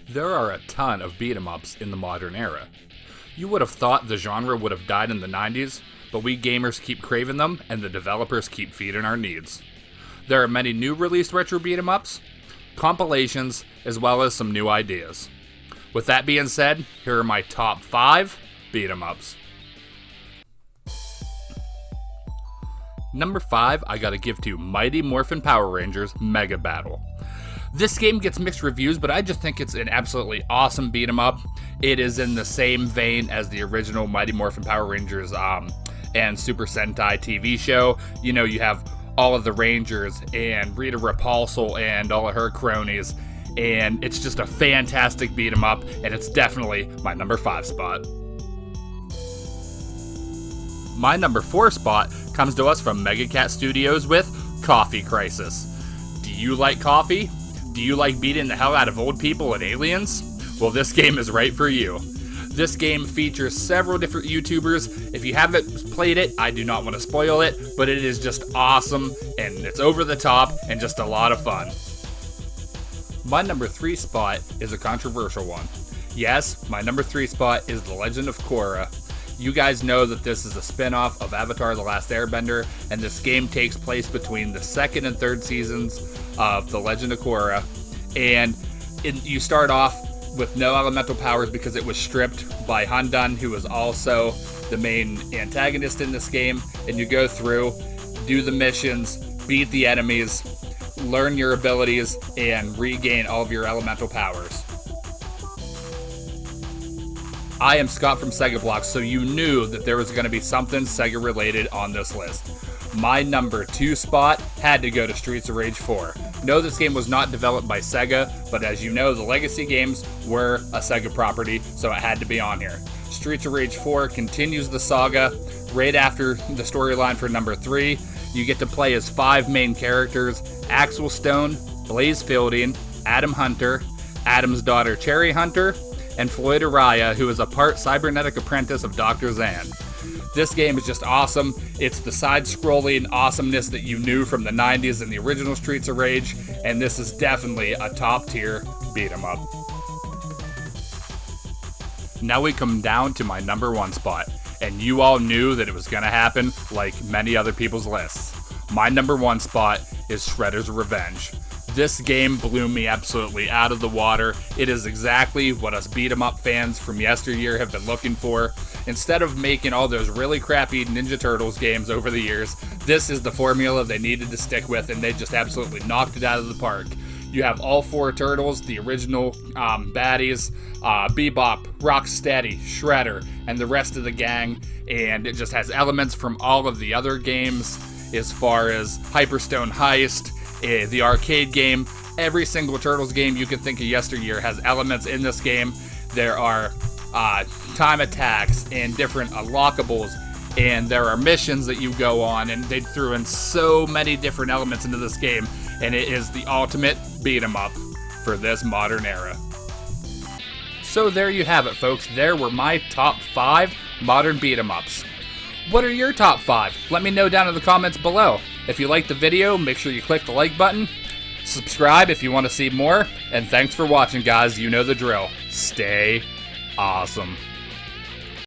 There are a ton of beat-em-ups in the modern era. You would have thought the genre would have died in the 90s, but we gamers keep craving them and the developers keep feeding our needs. There are many new released retro beat-em-ups, compilations, as well as some new ideas. With that being said, here are my top 5 beat-em-ups. Number 5, I gotta give to Mighty Morphin Power Rangers Mega Battle. This game gets mixed reviews, but I just think it's an absolutely awesome beat 'em up. It is in the same vein as the original Mighty Morphin Power Rangers and Super Sentai TV show. You know, you have all of the Rangers and Rita Repulsa and all of her cronies, and it's just a fantastic beat 'em up, and it's definitely my number 5 spot. My number 4 spot comes to us from Mega Cat Studios with Coffee Crisis. Do you like coffee? Do you like beating the hell out of old people and aliens? Well, this game is right for you. This game features several different YouTubers. If you haven't played it, I do not want to spoil it, but it is just awesome, and it's over the top, and just a lot of fun. My number 3 spot is a controversial one. Yes, my number 3 spot is The Legend of Korra. You guys know that this is a spin-off of Avatar: The Last Airbender, and this game takes place between the 2nd and 3rd seasons of The Legend of Korra. And you start off with no elemental powers because it was stripped by Hundun, who is also the main antagonist in this game. And you go through, do the missions, beat the enemies, learn your abilities, and regain all of your elemental powers. I am Scott from Sega Blocks, so you knew that there was going to be something Sega related on this list. My number 2 spot had to go to Streets of Rage 4. No, this game was not developed by Sega, but as you know, the legacy games were a Sega property, so it had to be on here. Streets of Rage 4 continues the saga. Right after the storyline for number 3, you get to play as 5 main characters: Axel Stone, Blaze Fielding, Adam Hunter, Adam's daughter Cherry Hunter, and Floyd Araya, who is a part cybernetic apprentice of Dr. Zan. This game is just awesome. It's the side-scrolling awesomeness that you knew from the 90s and the original Streets of Rage, and this is definitely a top-tier beat-em-up. Now we come down to my number 1 spot, and you all knew that it was going to happen like many other people's lists. My number 1 spot is Shredder's Revenge. This game blew me absolutely out of the water. It is exactly what us beat-em-up fans from yesteryear have been looking for. Instead of making all those really crappy Ninja Turtles games over the years, this is the formula they needed to stick with, and they just absolutely knocked it out of the park. You have all 4 turtles, the original baddies, Bebop, Rocksteady, Shredder, and the rest of the gang, and it just has elements from all of the other games as far as Hyperstone Heist, the arcade game. Every single Turtles game you can think of yesteryear has elements in this game. There are time attacks and different unlockables, and there are missions that you go on, and they threw in so many different elements into this game, and it is the ultimate beat 'em up for this modern era. So there you have it, folks. There were my top 5 modern beat 'em ups. What are your top 5? Let me know down in the comments below. If you liked the video, make sure you click the like button. Subscribe if you want to see more. And thanks for watching, guys. You know the drill. Stay awesome.